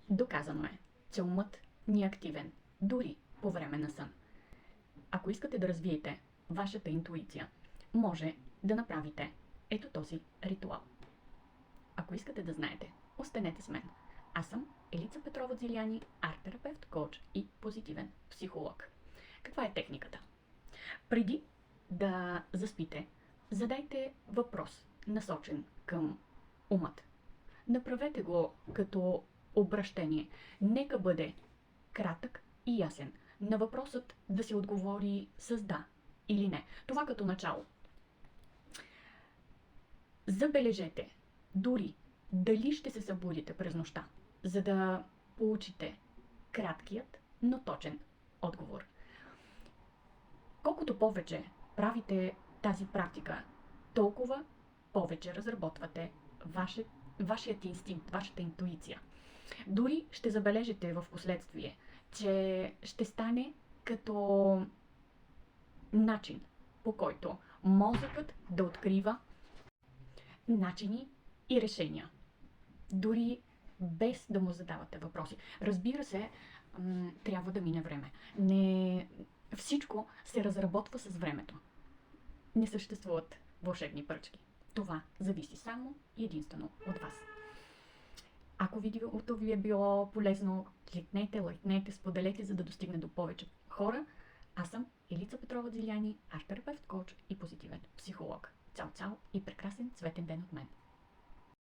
Доказано е, че умът ни е активен, дори по време на сън. Ако искате да развиете вашата интуиция, може да направите ето този ритуал. Ако искате да знаете, останете с мен. Аз съм Елица Петрова Дзиляни, арт-терапевт, коуч и позитивен психолог. Каква е техниката? Преди да заспите, задайте въпрос, насочен към умът. Направете го като обращение. Нека бъде кратък и ясен. На въпросът да се отговори с да или не. Това като начало. Забележете дори дали ще се събудите през нощта, за да получите краткият, но точен отговор. Колкото повече правите тази практика, толкова повече разработвате вашият инстинкт, вашата интуиция. Дори ще забележите в последствие, че ще стане като начин, по който мозъкът да открива начини и решения. Дори без да му задавате въпроси. Разбира се, трябва да мине време. Всичко се разработва с времето. Не съществуват вълшебни пръчки. Това зависи само и единствено от вас. Ако видеото ви е било полезно, кликнете, лайкнете, споделете, за да достигне до повече хора. Аз съм Елица Петрова Дзиляни, арт-терапевт, коуч и позитивен психолог. Цяо и прекрасен цветен ден от мен!